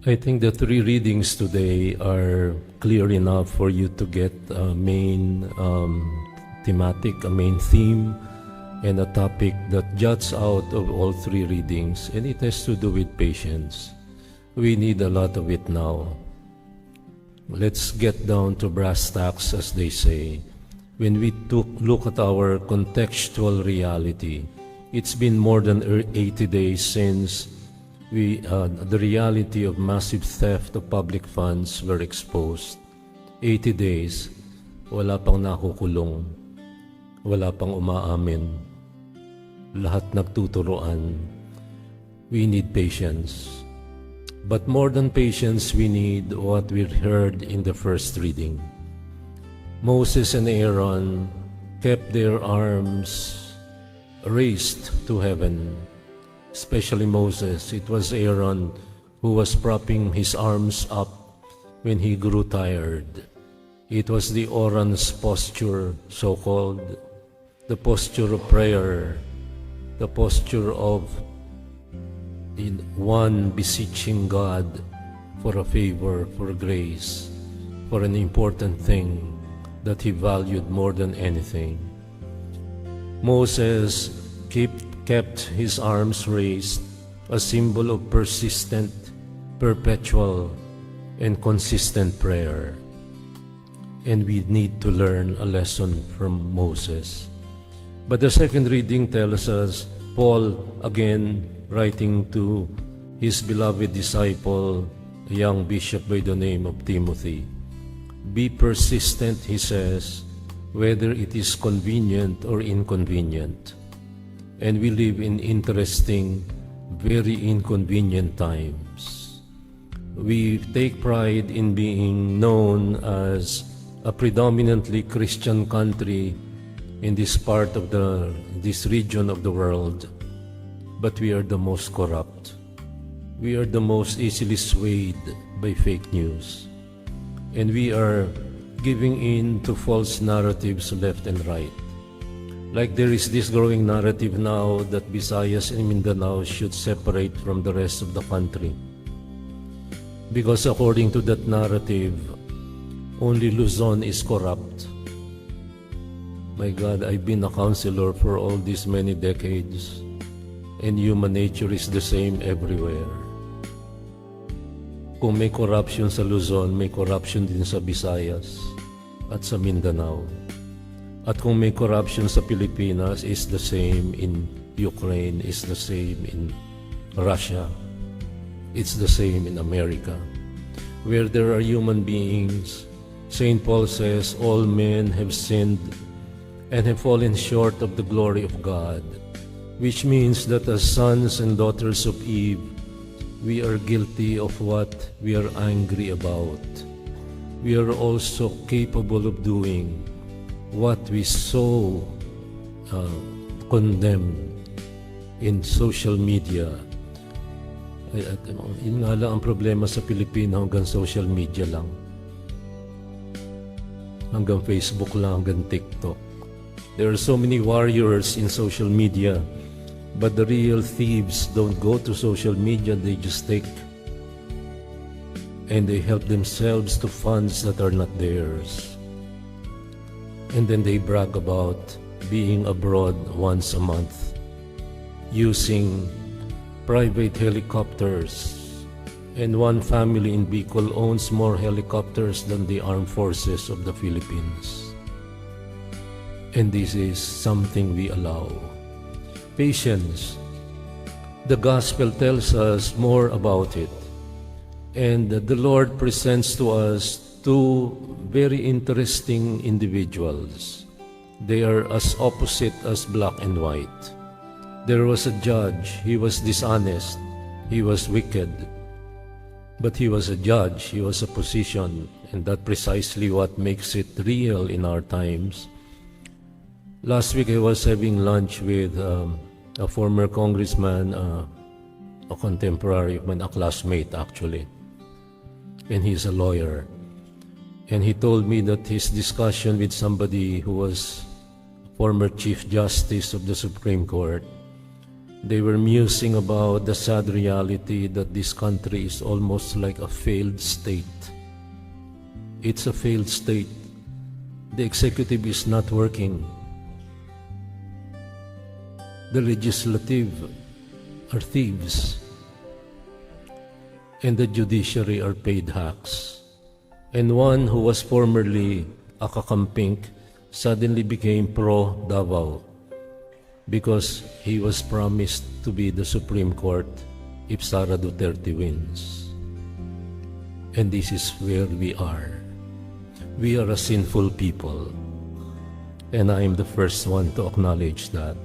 I think the three readings today are clear enough for you to get a main thematic, a main theme, and a topic that juts out of all three readings, and it has to do with patience. We need a lot of it now. Let's get down to brass tacks, as they say. When we look at our contextual reality, it's been more than 80 days since the reality of massive theft of public funds were exposed. 80 days, wala pang nakukulong, wala pang umaamin, lahat nagtuturoan. We need patience. But more than patience, we need what we heard in the first reading. Moses and Aaron kept their arms raised to heaven. Especially Moses. It was Aaron who was propping his arms up when he grew tired. It was the Oran's posture, so-called, the posture of prayer, the posture of one beseeching God for a favor, for grace, for an important thing that he valued more than anything. Moses kept his arms raised, a symbol of persistent, perpetual, and consistent prayer. And we need to learn a lesson from Moses. But the second reading tells us, Paul, again, writing to his beloved disciple, a young bishop by the name of Timothy. Be persistent, he says, whether it is convenient or inconvenient. And we live in interesting, very inconvenient times. We take pride in being known as a predominantly Christian country in this part of this region of the world, but we are the most corrupt. We are the most easily swayed by fake news, and we are giving in to false narratives left and right. Like there is this growing narrative now that Visayas and Mindanao should separate from the rest of the country. Because according to that narrative, only Luzon is corrupt. My God, I've been a counselor for all these many decades, and human nature is the same everywhere. Kung may corruption sa Luzon, may corruption din sa Visayas at sa Mindanao. At kung may corruption sa Pilipinas, is the same in Ukraine, is the same in Russia, it's the same in America. Where there are human beings, St. Paul says, all men have sinned and have fallen short of the glory of God, which means that as sons and daughters of Eve, we are guilty of what we are angry about. We are also capable of doing what we so condemn in social media. Yun nga lang ang problema sa Pilipino, hanggang social media lang. Hanggang Facebook lang, hanggang TikTok. There are so many warriors in social media, but the real thieves don't go to social media, they just take and they help themselves to funds that are not theirs. And then they brag about being abroad once a month, using private helicopters. And one family in Bicol owns more helicopters than the armed forces of the Philippines. And this is something we allow. Patience. The gospel tells us more about it. And the Lord presents to us two very interesting individuals. They are as opposite as black and white. There was a judge. He was dishonest. He was wicked. But he was a judge. He was a position. And that's precisely what makes it real in our times. Last week I was having lunch with a former congressman, a contemporary of mine, a classmate actually. And he's a lawyer. And he told me that his discussion with somebody who was former Chief Justice of the Supreme Court, They were musing about the sad reality that this country is almost like a failed state. It's a failed state. The executive is not working. The legislative are thieves. And the judiciary are paid hacks. And one who was formerly a kakampink suddenly became pro-Davao because he was promised to be the Supreme Court if Sara Duterte wins. And this is where we are. We are a sinful people. And I am the first one to acknowledge that.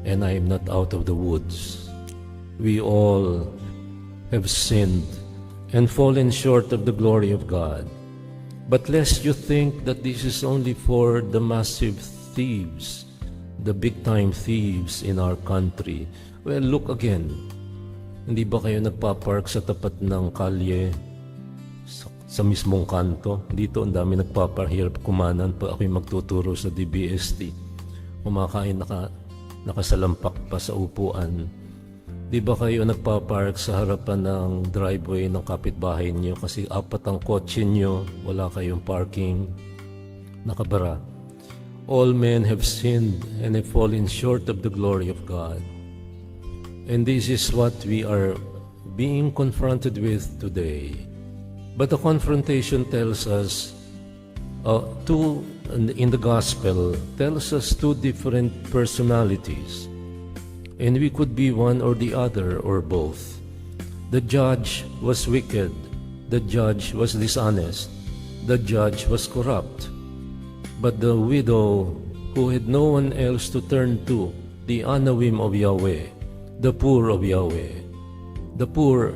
And I am not out of the woods. We all have sinned and fallen short of the glory of God. But lest you think that this is only for the massive thieves, the big-time thieves in our country. Well, look again. Hindi ba kayo nagpa-park sa tapat ng kalye, sa mismong kanto? Dito, ang dami nagpapahirap kumanan pag ako'y magtuturo sa DBST. Kumakain nakasalampak pa sa upuan. Di ba kayo nagpa-park sa harapan ng driveway ng kapitbahay niyo kasi apat ang kotse niyo, wala kayong parking, nakabara? All men have sinned and have fallen short of the glory of God. And this is what we are being confronted with today. But the confrontation tells us, in the gospel, tells us two different personalities. And we could be one or the other or both. The judge was wicked. The judge was dishonest. The judge was corrupt. But the widow who had no one else to turn to, the Anawim of Yahweh, the poor of Yahweh. The poor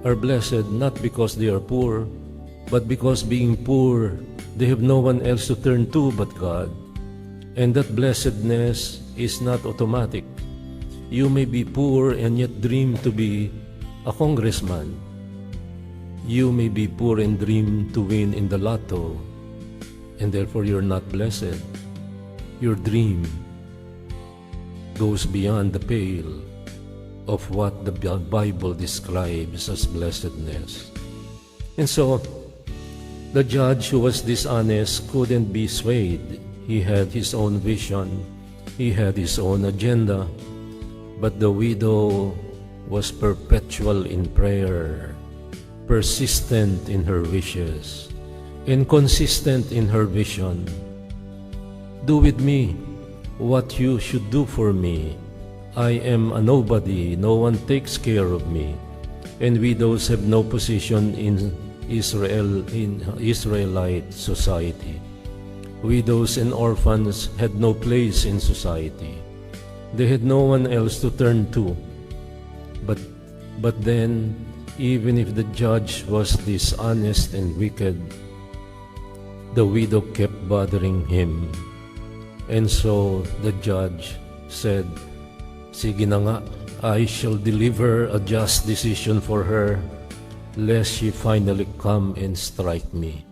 are blessed not because they are poor, but because being poor, they have no one else to turn to but God. And that blessedness is not automatic. You may be poor and yet dream to be a congressman. You may be poor and dream to win in the lotto, and therefore you're not blessed. Your dream goes beyond the pale of what the Bible describes as blessedness. And so, the judge who was dishonest couldn't be swayed. He had his own vision. He had his own agenda. But the widow was perpetual in prayer, persistent in her wishes, inconsistent in her vision. Do with me what you should do for me. I am a nobody, no one takes care of me. And widows have no position in Israelite society. Widows and orphans had no place in society. They had no one else to turn to. But then, even if the judge was dishonest and wicked, the widow kept bothering him. And so the judge said, "Sige na nga, I shall deliver a just decision for her, lest she finally come and strike me."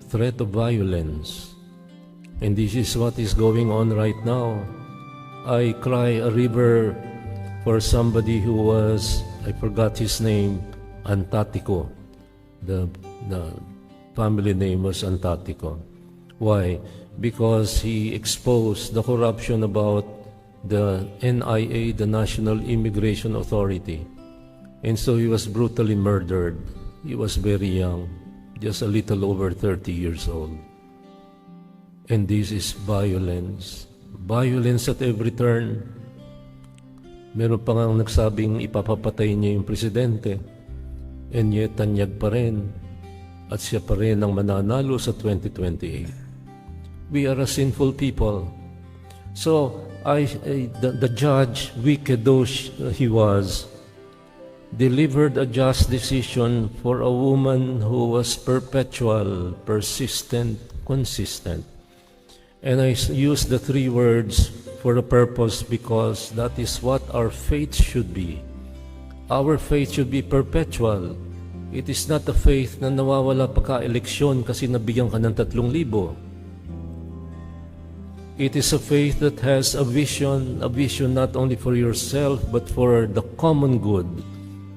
Threat of violence. And this is what is going on right now. I cry a river for somebody who was, I forgot his name, Antatico. The family name was Antatico. Why? Because he exposed the corruption about the NIA, the National Immigration Authority. And so he was brutally murdered. He was very young, just a little over 30 years old. And this is violence. Violence at every turn. Meron pa nga nagsabing ipapapatay niya yung presidente. And yet, tanyag pa rin. At siya pa rin ang mananalo sa 2028. We are a sinful people. So, the judge, wicked though he was, delivered a just decision for a woman who was perpetual, persistent, consistent. And I use the three words for a purpose because that is what our faith should be. Our faith should be perpetual. It is not a faith na nawawala pagka-eleksyon kasi nabigyan ka ng 3,000. It is a faith that has a vision not only for yourself, but for the common good,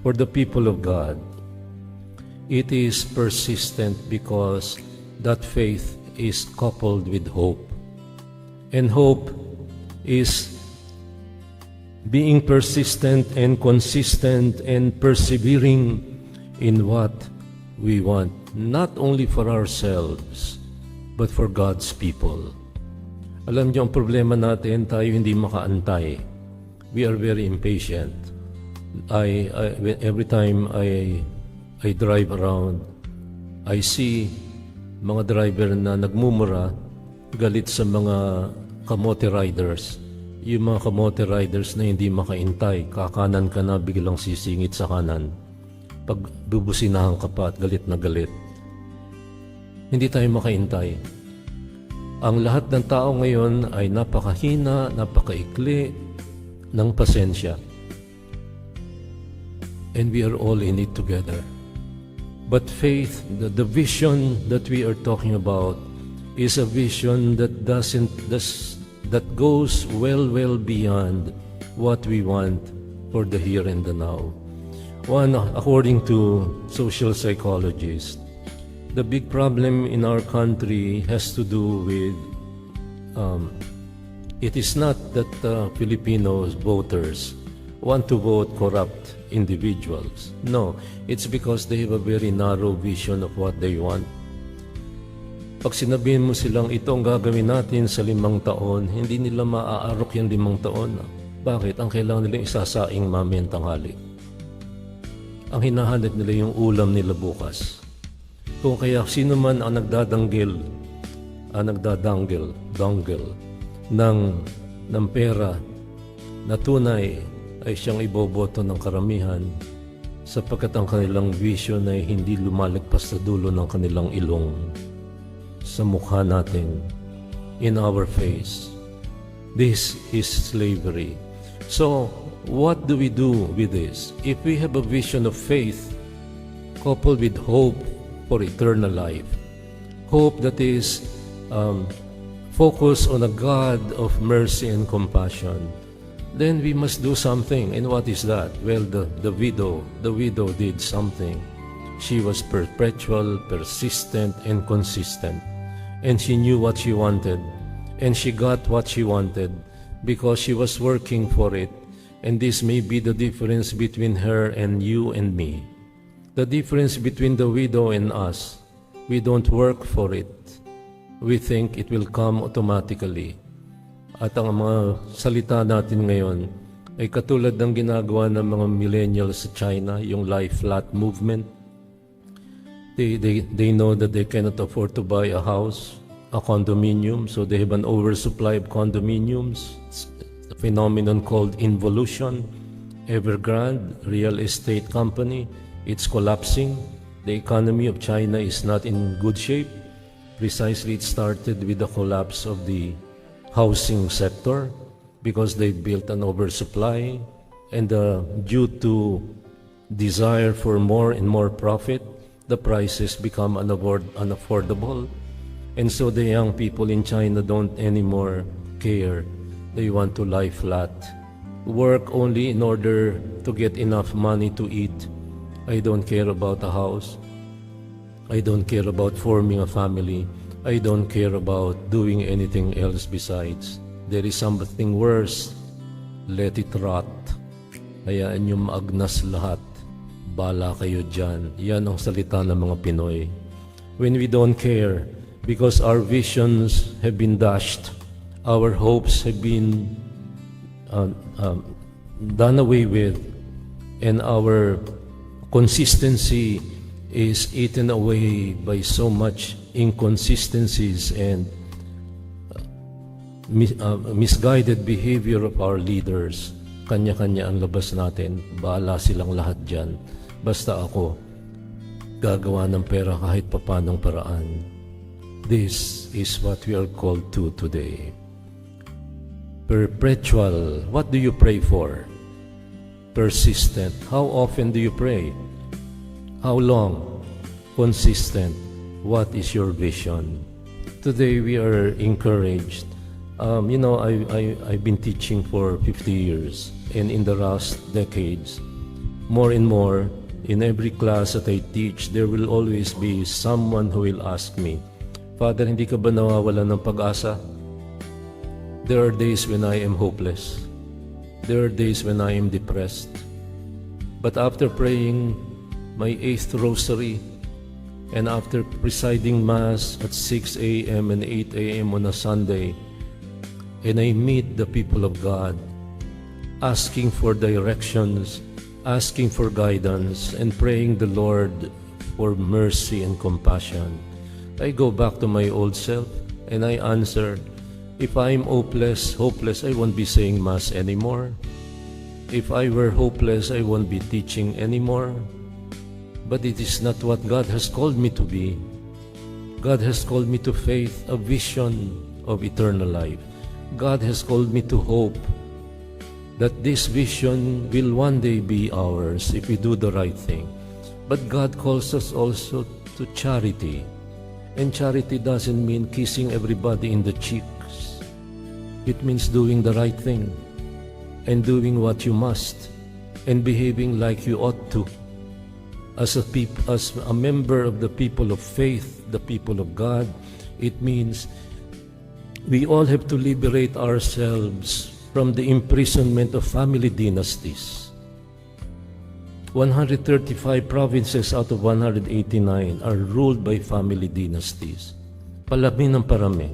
for the people of God. It is persistent because that faith is coupled with hope. And hope is being persistent and consistent and persevering in what we want, not only for ourselves, but for God's people. Alam niyo, ang problema natin, tayo hindi makaantay. We are very impatient. Every time I drive around, I see mga driver na nagmumura, galit sa mga kamote riders. Yung mga kamote riders na hindi makaintay, kakanan ka na, biglang sisingit sa kanan. Pag bubusinahan ka pa at galit na galit. Hindi tayo makaintay. Ang lahat ng tao ngayon ay napakahina, napakaikli ng pasensya. And we are all in it together. But faith, the vision that we are talking about, is a vision that that goes well beyond what we want for the here and the now. One, according to social psychologists, the big problem in our country has to do with it is not that Filipinos voters want to vote corrupt individuals. No, it's because they have a very narrow vision of what they want. Pag sinabihin mo silang ito ang gagawin natin sa 5 taon, hindi nila maaarok yung 5 taon. Bakit? Ang kailangan nila isasaing mamayang tanghali. Ang hinahanap nila yung ulam nila bukas. Kung kaya sino man ang nagdadanggil ng pera na tunay ay siyang iboboto ng karamihan sapagkat ang kanilang vision ay hindi lumalagpas sa dulo ng kanilang ilong sa mukha natin, in our face. This is slavery. So, what do we do with this? If we have a vision of faith coupled with hope for eternal life, hope that is focused on a God of mercy and compassion, then we must do something. And what is that? Well, the widow did something. She was perpetual, persistent, and consistent. And she knew what she wanted. And she got what she wanted because she was working for it. And this may be the difference between her and you and me. The difference between the widow and us. We don't work for it. We think it will come automatically. At ang mga salita natin ngayon ay katulad ng ginagawa ng mga millennials sa China, yung lie flat movement. They know that they cannot afford to buy a house, a condominium, so they have an oversupply of condominiums. It's a phenomenon called involution. Evergrande, real estate company, it's collapsing. The economy of China is not in good shape. Precisely, it started with the collapse of the housing sector because they built an oversupply, and due to desire for more and more profit, the prices become unaffordable. And so the young people in China don't anymore care. They want to lie flat, work only in order to get enough money to eat. I don't care about a house. I don't care about forming a family. I don't care about doing anything else besides. There is something worse. Let it rot. Hayaan niyo maagnas lahat. Bala kayo dyan. Yan ang salita ng mga Pinoy. When we don't care, because our visions have been dashed, our hopes have been done away with, and our consistency is eaten away by so much inconsistencies and misguided behavior of our leaders. Kanya-kanya ang labas natin. Bahala silang lahat dyan. Basta ako, gagawa ng pera kahit papanong paraan. This is what we are called to today. Perpetual. What do you pray for? Persistent. How often do you pray? How long? Consistent. What is your vision? Today we are encouraged I've been teaching for 50 years, and in the last decades, more and more, in every class that I teach, there will always be someone who will ask me, Father, hindi ka ba nawawalan ng pag-asa? There are days when I am hopeless. There are days when I am depressed. But after praying my 8th rosary, and after presiding Mass at 6 a.m. and 8 a.m. on a Sunday, and I meet the people of God, asking for directions, asking for guidance, and praying the Lord for mercy and compassion, I go back to my old self and I answer, if I'm hopeless, I won't be saying Mass anymore. If I were hopeless, I won't be teaching anymore. But it is not what God has called me to be. God has called me to faith, a vision of eternal life. God has called me to hope that this vision will one day be ours if we do the right thing. But God calls us also to charity. And charity doesn't mean kissing everybody in the cheeks. It means doing the right thing and doing what you must and behaving like you ought to. As a member of the people of faith, the people of God, it means we all have to liberate ourselves from the imprisonment of family dynasties. 135 provinces out of 189 are ruled by family dynasties. Parami ng parami.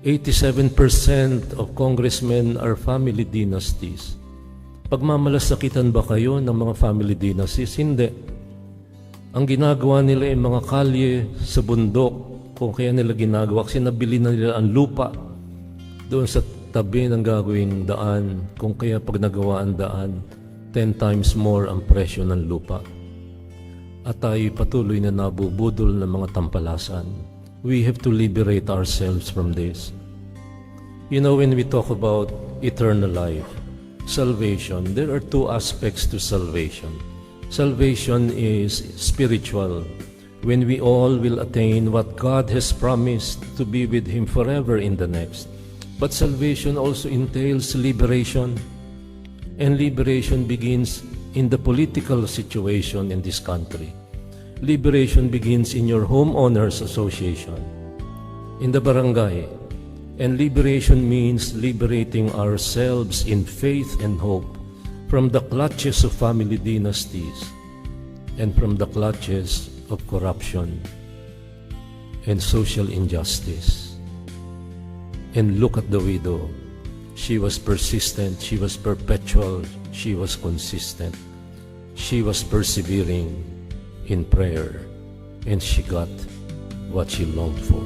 87% of congressmen are family dynasties. Pagmamalasakitan ba kayo ng mga family dynasties? Hindi. Ang ginagawa nila ay mga kalye sa bundok, kung kaya nila ginagawa, kasi nabili na nila ang lupa doon sa tabi ng gagawing daan, kung kaya pag nagawa ang daan, 10 times more ang presyo ng lupa. At tayo patuloy na nabubudol ng mga tampalasan. We have to liberate ourselves from this. When we talk about eternal life, salvation, there are two aspects to salvation. Salvation is spiritual, when we all will attain what God has promised to be with Him forever in the next. But salvation also entails liberation, and liberation begins in the political situation in this country. Liberation begins in your homeowners association, in the barangay, and liberation means liberating ourselves in faith and hope from the clutches of family dynasties and from the clutches of corruption and social injustice. And look at the widow. She was persistent, she was perpetual, she was consistent. She was persevering in prayer, and she got what she longed for.